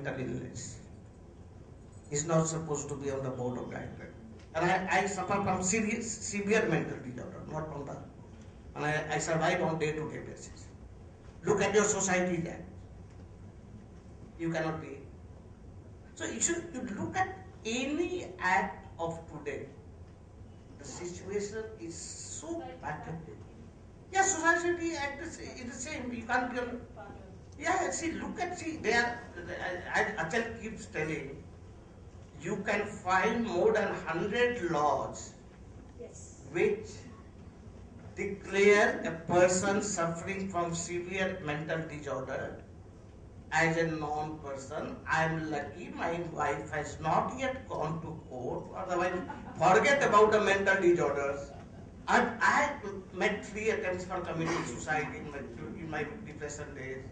mental illness is not supposed to be on the board of directors. And I suffer from severe mental disorder, not from the, and I survive on day-to-day basis. Look at your society then. You cannot be. So you look at any act of today, the situation is so pathetic. Yeah, society act is the same. You can't be on. Yeah, see, they are, Achal keeps telling, you can find more than 100 laws which declare a person suffering from severe mental disorder as a non-person. I am lucky my wife has not yet gone to court, otherwise forget about the mental disorders. I met 3 attempts for committing suicide in my depression days.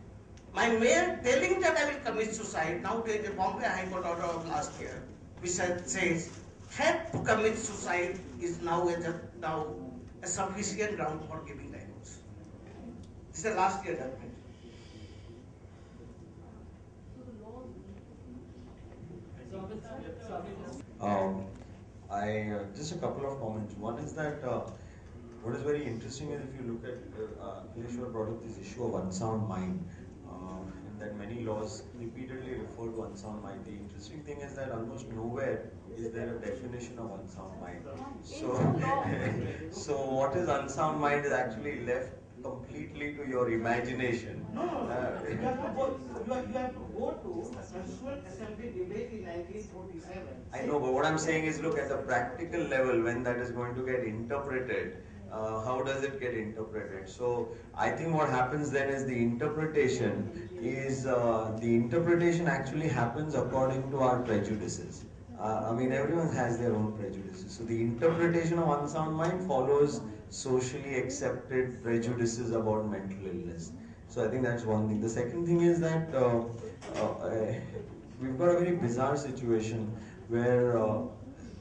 My mayor telling that I will commit suicide. Now there is a Bombay High Court order of last year which says threat to commit suicide is now a sufficient ground for giving divorce. This is the last year judgment. Just a couple of comments. One is that what is very interesting is if you look at Akileshwar brought up this issue of unsound mind, and that many laws repeatedly refer to unsound mind. The interesting thing is that almost nowhere is there a definition of unsound mind. So what is unsound mind is actually left completely to your imagination. No. You have to go to a Constituent Assembly debate in 1947. I know, but what I'm saying is, look, at the practical level, when that is going to get interpreted, how does it get interpreted? So I think what happens then is the interpretation actually happens according to our prejudices. I mean, everyone has their own prejudices. So the interpretation of unsound mind follows socially accepted prejudices about mental illness. So I think that's one thing. The second thing is that we've got a very bizarre situation where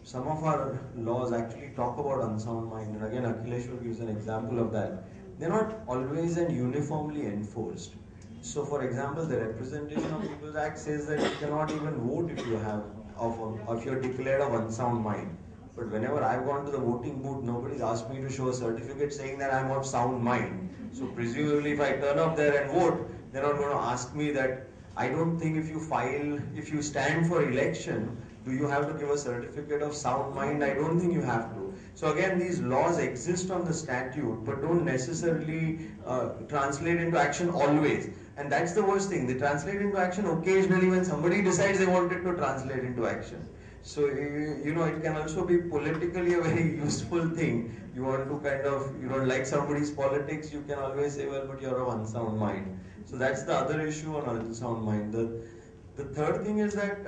some of our laws actually talk about unsound mind. And again, Akileshwar gives an example of that. They're not always and uniformly enforced. So for example, the Representation of People's Act says that you cannot even vote if you're declared of unsound mind. But whenever I've gone to the voting booth, nobody's asked me to show a certificate saying that I'm of sound mind. So presumably if I turn up there and vote, they're not going to ask me that. I don't think if you stand for election, do you have to give a certificate of sound mind? I don't think you have to. So again, these laws exist on the statute, but don't necessarily translate into action always. And that's the worst thing. They translate into action occasionally when somebody decides they wanted to translate into action. So, you know, it can also be politically a very useful thing. You want to you don't like somebody's politics, you can always say, well, but you're of unsound mind. So that's the other issue on unsound mind. The third thing is that,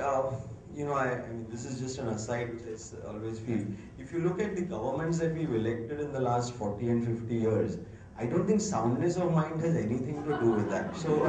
you know, I mean, this is just an aside which I always feel. If you look at the governments that we've elected in the last 40 and 50 years, I don't think soundness of mind has anything to do with that. So,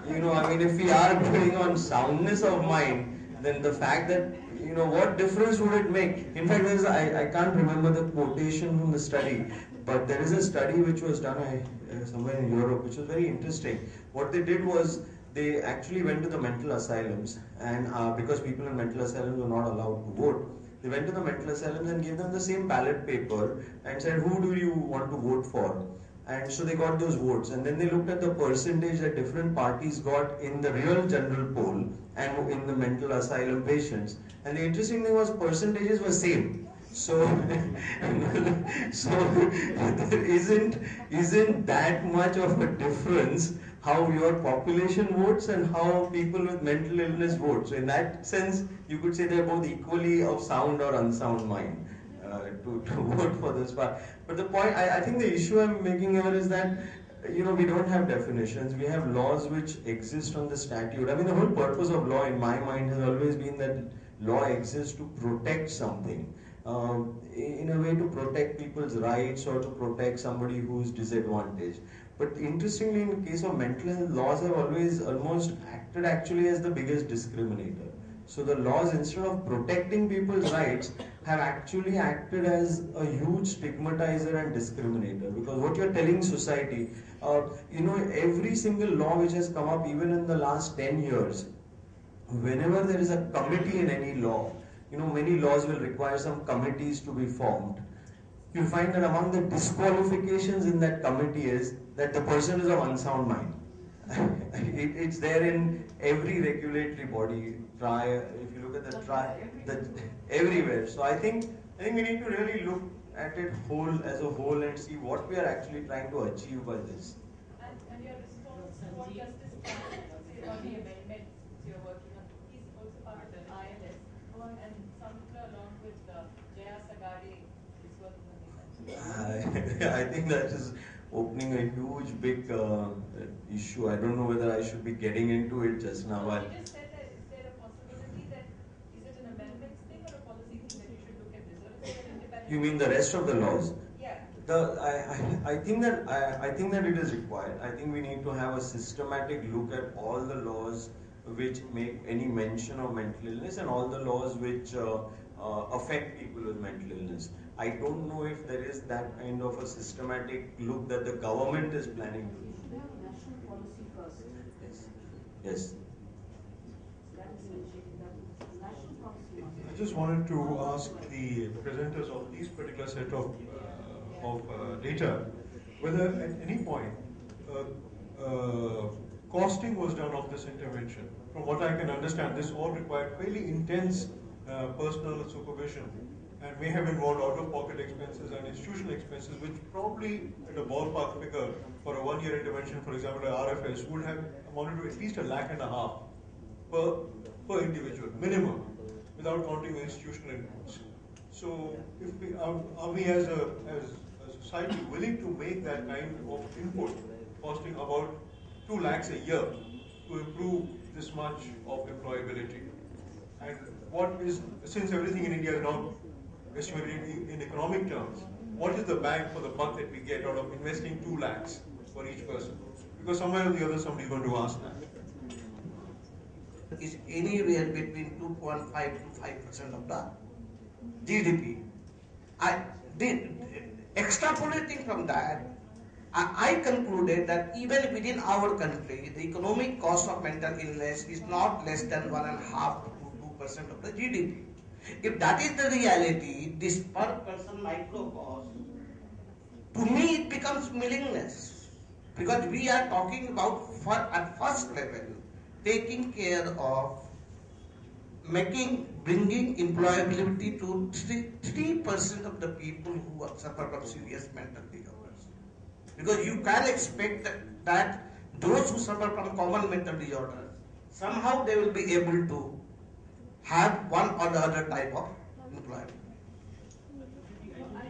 you know, I mean, if we are going on soundness of mind, then the fact that, you know, what difference would it make? In fact, I can't remember the quotation from the study, but there is a study which was done somewhere in Europe, which was very interesting. What they did was, they actually went to the mental asylums, and because people in mental asylums were not allowed to vote, they went to the mental asylums and gave them the same ballot paper and said, who do you want to vote for? And so they got those votes, and then they looked at the percentage that different parties got in the real general poll and in the mental asylum patients. And the interesting thing was percentages were same. So, so there isn't that much of a difference how your population votes and how people with mental illness vote. So in that sense, you could say they're both equally of sound or unsound mind to vote for this part. But the point, I think the issue I'm making here is that, you know, we don't have definitions. We have laws which exist on the statute. I mean, the whole purpose of law in my mind has always been that law exists to protect something. In a way to protect people's rights or to protect somebody who's disadvantaged. But interestingly, in the case of mental health, laws have always almost acted actually as the biggest discriminator. So the laws, instead of protecting people's rights, have actually acted as a huge stigmatizer and discriminator, because what you're telling society, every single law which has come up even in the last 10 years, whenever there is a committee in any law, many laws will require some committees to be formed. You'll find that among the disqualifications in that committee is that the person is of unsound mind. It's there in every regulatory body. If you look at everywhere. So I think we need to really look at it as a whole and see what we are actually trying to achieve by this. And your response to what Justice Kennedy say on the amendments you're working on, he's also part of the ILS, and Samudra along with Jaya Sagade is working on the amendments. I think that is opening a huge big issue. I don't know whether I should be getting into it just now. No, you just said that is there a possibility that is it an amendments thing or a policy thing that you should look at this, or is it an independent? You mean the rest of the laws? Yeah. I think that it is required. I think we need to have a systematic look at all the laws which make any mention of mental illness and all the laws which affect people with mental illness. I don't know if there is that kind of a systematic look that the government is planning to do. We should have a national policy first. Yes. Yes. That is initiating that national policy. I just wanted to ask the presenters of these particular set of data whether at any point costing was done of this intervention. From what I can understand, this all required fairly intense personal supervision and may have involved out-of-pocket expenses and institutional expenses, which probably at a ballpark figure for a one-year intervention, for example, at RFS, would have amounted to at least $1.5 lakh per individual, minimum, without counting the institutional inputs. So, if we are we as a society willing to make that kind of input, costing about 2 lakhs a year, to improve this much of employability? And what is, since everything in India is now estimated in economic terms, what is the bang for the buck that we get out of investing 2 lakhs for each person? Because somewhere or the other somebody is going to ask that. Is anywhere between 2.5 to 5% of the GDP. Extrapolating from that, I concluded that even within our country, the economic cost of mental illness is not less than 1.5 to 2% of the GDP. If that is the reality, this per person micro cost, to me it becomes meaningless, because we are talking about at first level taking care of bringing employability to 3% of the people who suffer from serious mental disorders. Because you can expect that those who suffer from common mental disorders, somehow they will be able to have one or the other type of employment. I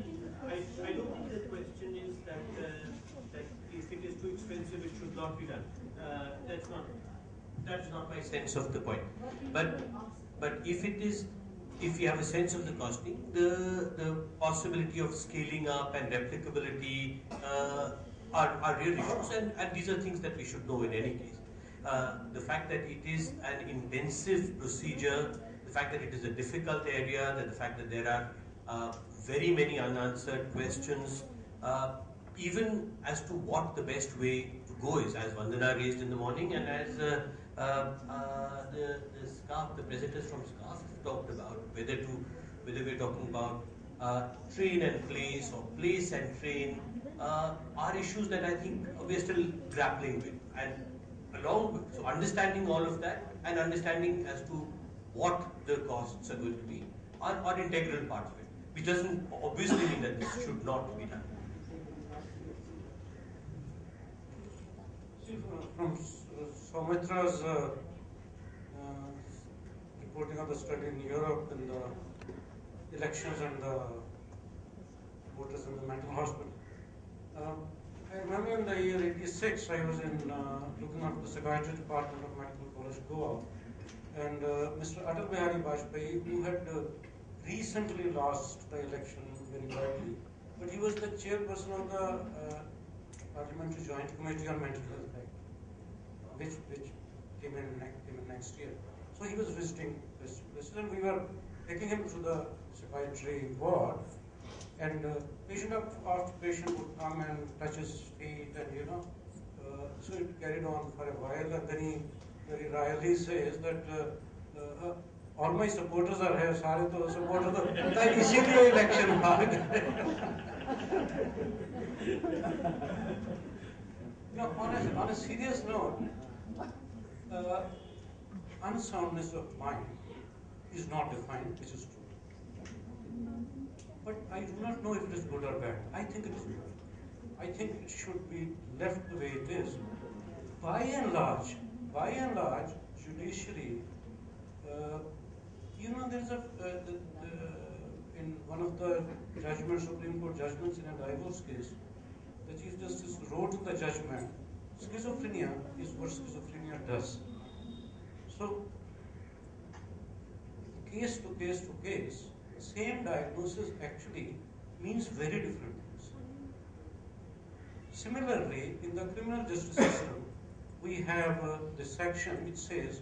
don't think the question is that if it is too expensive, it should not be done. That's not my sense of the point. But if you have a sense of the costing, the possibility of scaling up and replicability are real issues, and these are things that we should know in any case. The fact that it is an intensive procedure, the fact that it is a difficult area, the fact that there are very many unanswered questions, even as to what the best way to go is, as Vandana raised in the morning, and as the presenters from SCARF have talked about, whether we're talking about train and place or place and train, are issues that I think we're still grappling with. And so understanding all of that and understanding as to what the costs are going to be are integral parts of it, which doesn't obviously mean that this should not be done. See, from Saumitra's reporting of the study in Europe and the elections and the voters in the mental hospital. I remember in the year '86, I was looking after the psychiatry department of Medical College Goa, and Mr. Atal Bihari Vajpayee, who had recently lost the election very badly, but he was the chairperson of the Parliamentary Joint Committee on Mental Health Act, which came in next year. So he was visiting this, and we were taking him to the psychiatry ward, and patient after patient would come and touch his feet, and so it carried on for a while, and then he very wryly says that all my supporters are here, सारे तो supporter तो पता है इसीलिए election हार गए. On a serious note, unsoundness of mind is not defined, which is true. But I do not know if it is good or bad. I think it is good. I think it should be left the way it is. By and large, judiciary, there's in one of the Supreme Court judgments in a divorce case, the Chief Justice wrote in the judgment, schizophrenia is what schizophrenia does. So, case to case, the same diagnosis actually means very different things. Similarly, in the criminal justice system, we have this section which says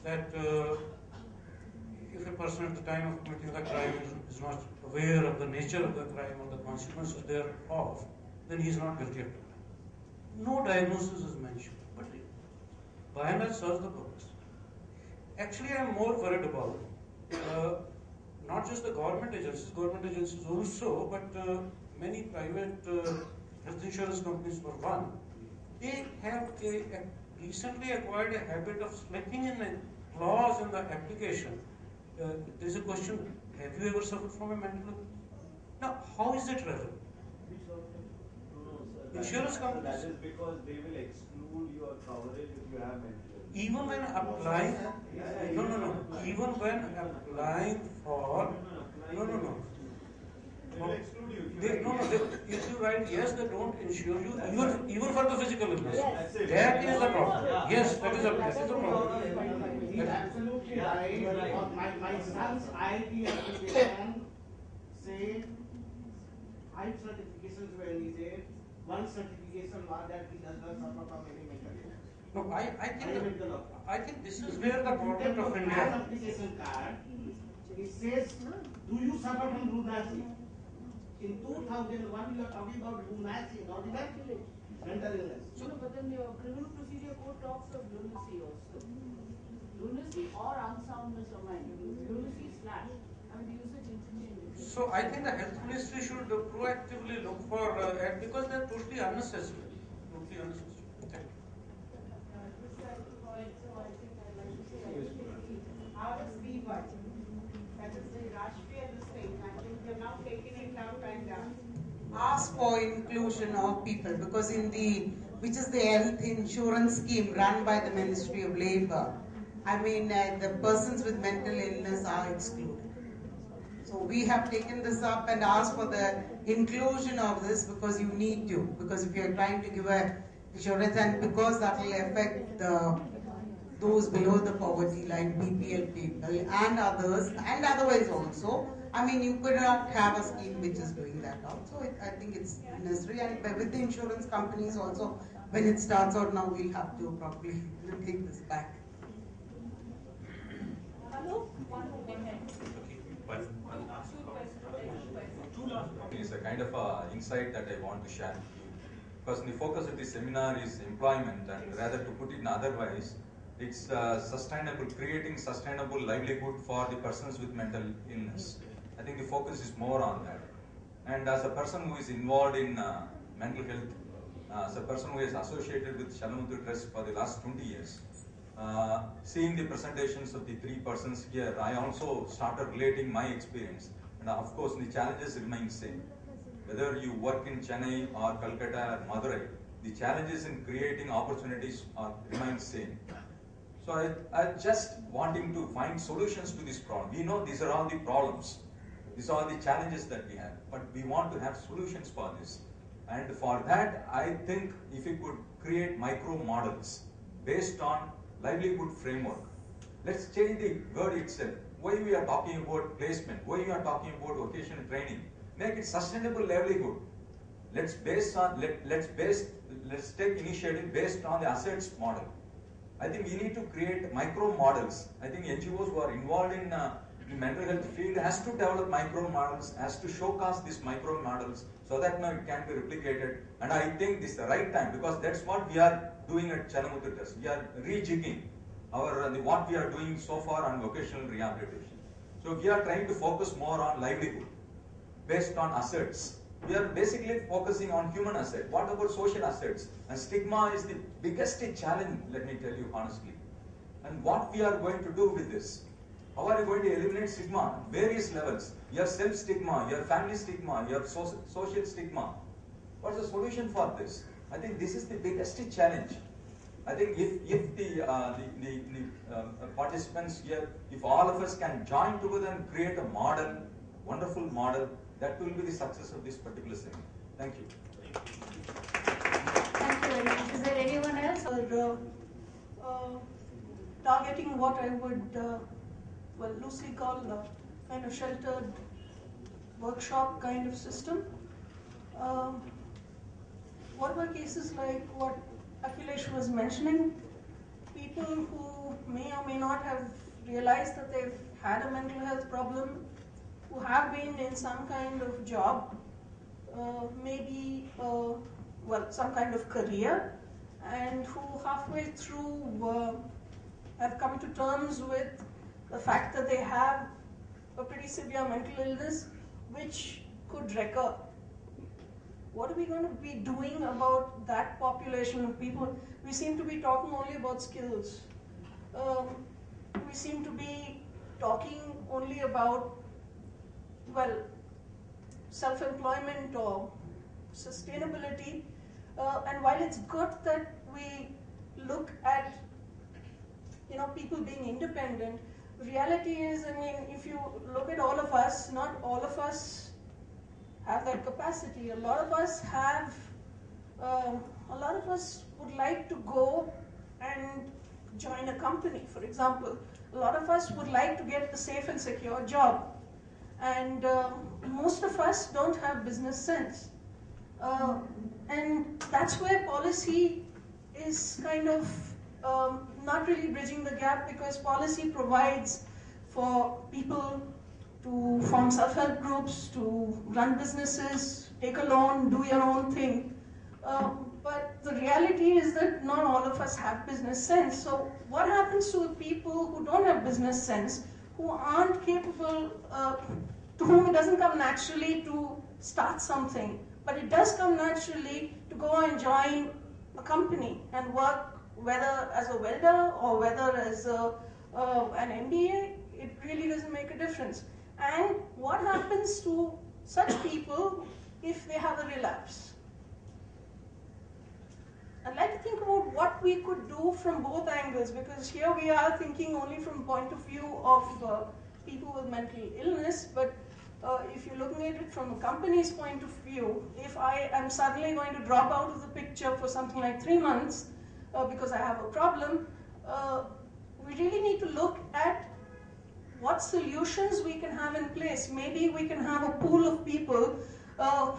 that if a person at the time of committing the crime is not aware of the nature of the crime or the consequences thereof, then he is not guilty of the crime. No diagnosis is mentioned, but by and large serves the purpose. Actually, I am more worried about not just the government agencies also, but many private health insurance companies for one. They have recently acquired a habit of slipping in a clause in the application. There is a question, have you ever suffered from a mental illness? Now, how is it relevant? Insurance companies. That is because they will exclude your coverage if you have mental illness. Even when applying, even when applying for, They will exclude you. If you write yes, they don't insure you, even for the physical illness. That's it. That is the problem. Yes, that is a problem. He's absolutely right. My son's IIT application said 5 certifications were needed. One certification was that he does not suffer from any mental illness. No, I think this is where the government of An India. application card, it says, do you suffer from lunacy? In 2001, you are talking about lunacy, not even mental illness. But then your criminal procedure code talks of lunacy also. Lunacy or unsoundness of mind. Lunacy is flash. I mean, the usage interchangeable. So I think the health ministry should proactively look for because they are totally unnecessary. Totally unnecessary. Thank you. Out of B1, that is the Rashtriya this thing, I think they're now taking it up and ask for inclusion of people because which is the health insurance scheme run by the Ministry of Labour, the persons with mental illness are excluded. So we have taken this up and asked for the inclusion of this because you need to, because if you are trying to give a insurance and because that will affect those below the poverty line, BPL people and others and otherwise also. You could not have a scheme which is doing that also. I think it's necessary, and with the insurance companies also, when it starts out now, we'll have to probably take this back. Hello? It's a kind of insight that I want to share with you. Because the focus of this seminar is employment, and rather to put it otherwise, it's creating sustainable livelihood for the persons with mental illness. I think the focus is more on that. And as a person who is involved in mental health, as a person who is associated with Shalamuthu Trust for the last 20 years, seeing the presentations of the 3 persons here, I also started relating my experience. And of course, the challenges remain same. Whether you work in Chennai or Calcutta or Madurai, the challenges in creating opportunities remain same. So I just wanting to find solutions to this problem. We know these are all the problems. These are the challenges that we have, but we want to have solutions for this. And for that, I think if we could create micro models based on livelihood framework. Let's change the word itself. Why we are talking about placement? Why we are talking about vocational training? Make it sustainable livelihood. Let's take initiative based on the assets model. I think we need to create micro models. I think NGOs who are involved in the mental health field has to develop micro models, has to showcase these micro models so that now it can be replicated. And I think this is the right time, because that's what we are doing at Chanamuthu Trust. We are rejigging what we are doing so far on vocational rehabilitation. So we are trying to focus more on livelihood based on assets. We are basically focusing on human asset. What about social assets? And stigma is the biggest challenge, let me tell you honestly. And what we are going to do with this? How are you going to eliminate stigma? Various levels. Your self-stigma, your family stigma, your social stigma. What's the solution for this? I think this is the biggest challenge. I think if the participants here, if all of us can join together and create a model, wonderful model, that will be the success of this particular seminar. Thank you. Thank you very much. Is there anyone else? Targeting what I would loosely call a kind of sheltered workshop kind of system. What were cases like what Akhilesh was mentioning? People who may or may not have realized that they've had a mental health problem, who have been in some kind of job, maybe some kind of career, and who halfway through have come to terms with the fact that they have a pretty severe mental illness which could recur. What are we going to be doing about that population of people? We seem to be talking only about skills. We seem to be talking only about, self-employment or sustainability. And while it's good that we look at, people being independent, the reality is, if you look at all of us, not all of us have that capacity. A lot of us have, a lot of us would like to go and join a company, for example. A lot of us would like to get a safe and secure job. And most of us don't have business sense. And that's where policy is kind of not really bridging the gap, because policy provides for people to form self-help groups, to run businesses, take a loan, do your own thing. But the reality is that not all of us have business sense. So what happens to people who don't have business sense, who aren't capable, to whom it doesn't come naturally to start something, but it does come naturally to go and join a company and work, whether as a welder or whether as an MBA, it really doesn't make a difference. And what happens to such people if they have a relapse? I'd like to think about what we could do from both angles, because here we are thinking only from the point of view of people with mental illness, but if you're looking at it from a company's point of view, if I am suddenly going to drop out of the picture for something like 3 months because I have a problem, we really need to look at what solutions we can have in place. Maybe we can have a pool of people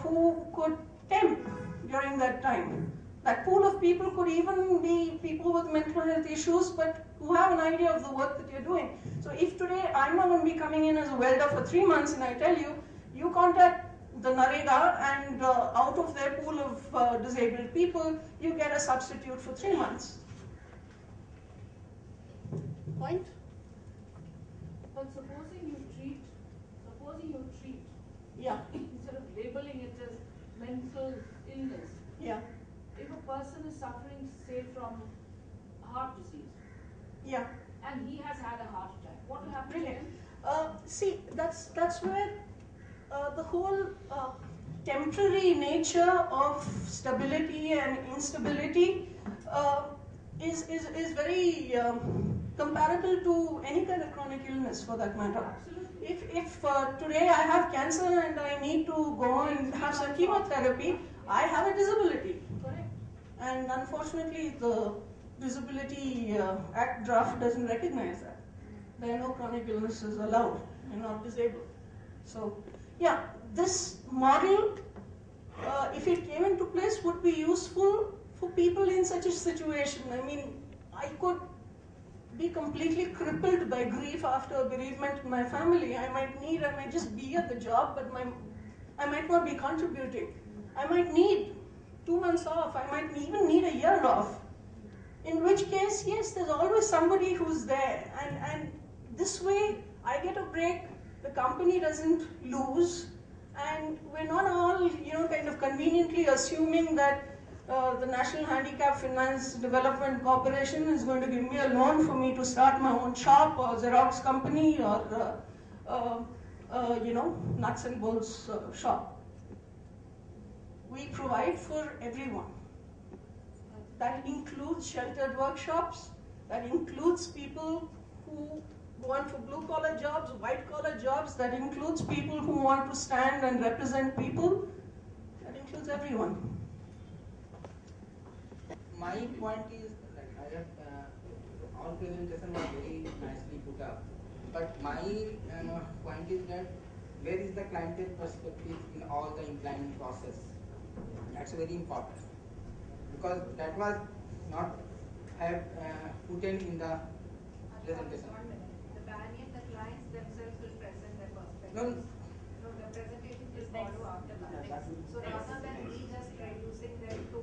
who could temp during that time. That pool of people could even be people with mental health issues, but who have an idea of the work that you're doing. So if today I'm not going to be coming in as a welder for 3 months, and I tell you, you contact the NREGA, and out of their pool of disabled people, you get a substitute for 3 months. Point? But supposing you treat, yeah, instead of labeling it as mental illness, yeah, if a person is suffering, say, from heart disease, yeah, and he has had a heart attack, what will happen to brilliant. him? See, that's where the whole temporary nature of stability and instability is very comparable to any kind of chronic illness, for that matter. If today I have cancer and I need to go and have some chemotherapy, I have a disability. Correct. And unfortunately, the Disability Act draft doesn't recognize that. There are no chronic illnesses allowed. You're not disabled. So, yeah, this model, if it came into place, would be useful for people in such a situation. I mean, I could be completely crippled by grief after a bereavement in my family. I might just be at the job, but I might not be contributing. I might need 2 months off. I might even need a year off. In which case, yes, there's always somebody who's there. And this way, I get a break, the company doesn't lose, and we're not all, kind of conveniently assuming that the National Handicap Finance Development Corporation is going to give me a loan for me to start my own shop or Xerox company or, nuts and bolts shop. We provide for everyone. That includes sheltered workshops, that includes people who want for blue-collar jobs, white-collar jobs, that includes people who want to stand and represent people, that includes everyone. My point is, I have, all presentation was very nicely put up, but my point is that where is the clientele perspective in all the employment process? That's very important, because that was not have put in the presentation. The Banyan, the clients themselves will present their perspectives. No. No, the presentation will follow after that. So rather than we just reducing them to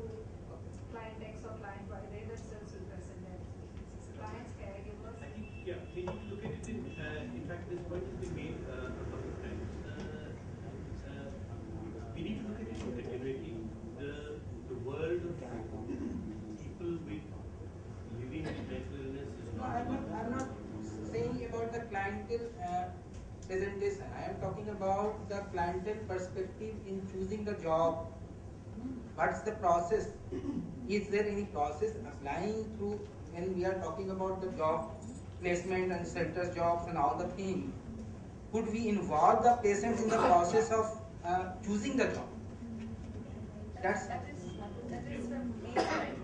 client X or client Y, they themselves will present their experiences. Clients, caregivers. I think, yeah, we need to look at it in fact, this point has been made a couple of times. We need to look at it integrating the world of people with living with mental illness is No, not. I'm not saying about the clientele presentation. I am talking about the clientele perspective in choosing the job. What's the process? Is there any process applying through when we are talking about the job placement and shelter jobs and all the things? Could we involve the patients in the process of choosing the job? That is the main point.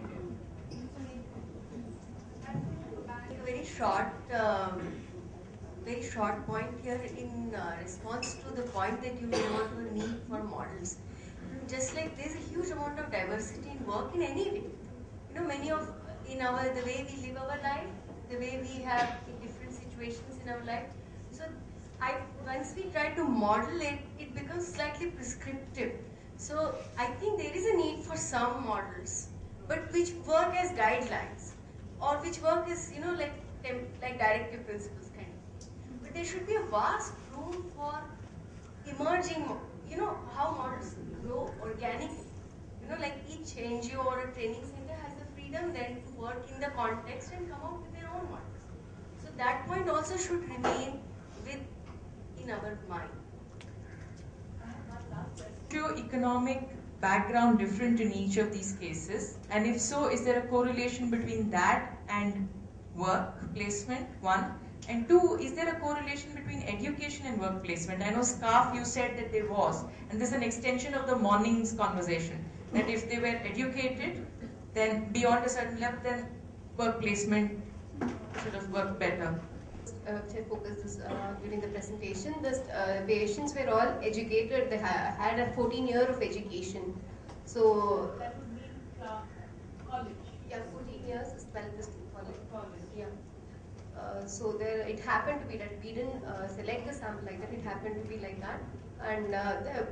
Very short point here in response to the point that you made about the need for models. Just like there's a huge amount of diversity in work in any way. Many of the way we live our life, the way we have in different situations in our life. So once we try to model it, it becomes slightly prescriptive. So I think there is a need for some models, but which work as guidelines, or which work is like directive principles kind of. But there should be a vast room for emerging. How models grow organically. Like each NGO or a training center has the freedom then to work in the context and come out with their own models. So that point also should remain in our mind. Socio-economic background different in each of these cases? And if so, is there a correlation between that and work placement, one? And two, is there a correlation between education and work placement? I know, Scarf, you said that there was, and this is an extension of the morning's conversation, that if they were educated, then beyond a certain level, then work placement sort of worked better. Which I focused during the presentation, the patients were all educated. They had a 14 years of education. So that would mean college. Yeah, 14 years is 12 is college. Yeah. So it happened to be that we didn't select the sample like that. It happened to be like that. And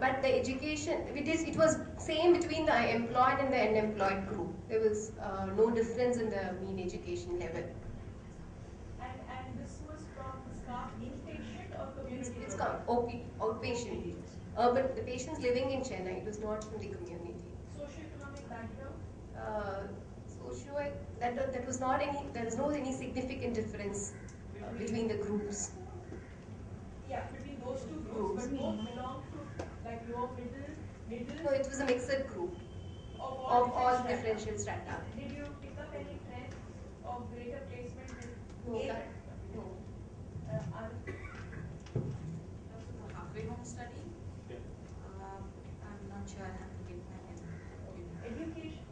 but the education, it was same between the employed and the unemployed group. There was no difference in the mean education level. And this was from Scarf inpatient or community? It's called outpatient. But the patients living in Chennai, it was not from the community. Socioeconomic background? That was not any, there was no any significant difference between the groups. Yeah, between those two groups, but both belong to like low, middle? No, it was a mixed group of all differential strata. Did you pick up any trend of greater placement with No, age? no. Halfway home study? Yeah. I'm not sure I have to get my head. Education?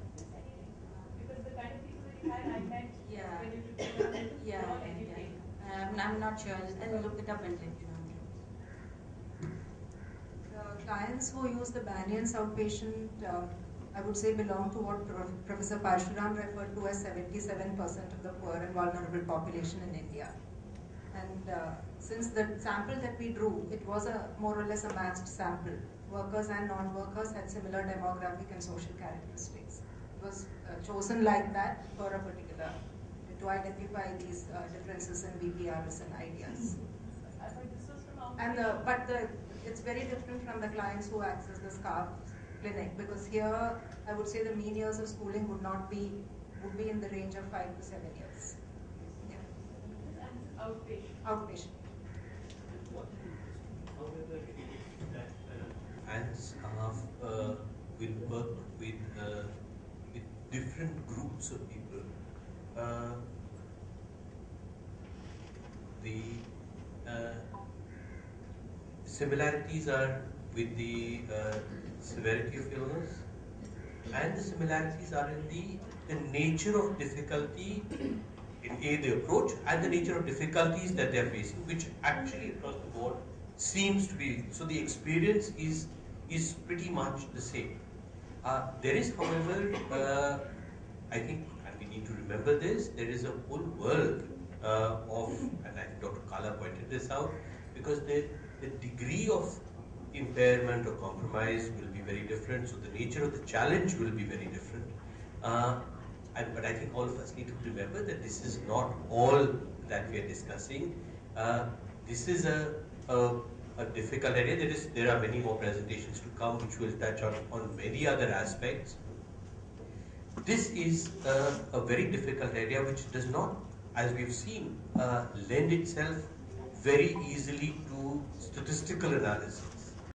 Because the kind of people that you had, I met Yeah. when you were educated. I'm not sure. I'll look it up and let you know. The clients who use the Banyan's outpatient I would say, belong to what Professor Parshuram referred to as 77% of the poor and vulnerable population in India. And since the sample that we drew, it was more or less a matched sample. Workers and non-workers had similar demographic and social characteristics. It was chosen like that for a particular, to identify these differences in BPRs and ideas. It's very different from the clients who access the SCARF clinic, because here I would say the mean years of schooling would be in the range of 5 to 7 years. Yeah. Outpatient. Outpatient. And staff will work with different groups of people. The similarities are with the severity of illness, and the similarities are in the nature of difficulty in the approach and the nature of difficulties that they are facing, which actually across the board seems to be, so the experience is pretty much the same. There is, however, I think, and we need to remember this, there is a whole world of, and I think Dr. Kala pointed this out, because the degree of impairment or compromise will be very different, so the nature of the challenge will be very different. But I think all of us need to remember that this is not all that we are discussing. This is a difficult area. There are many more presentations to come which will touch on many other aspects. This is a very difficult area which does not, as we've seen, lend itself very easily to statistical analysis.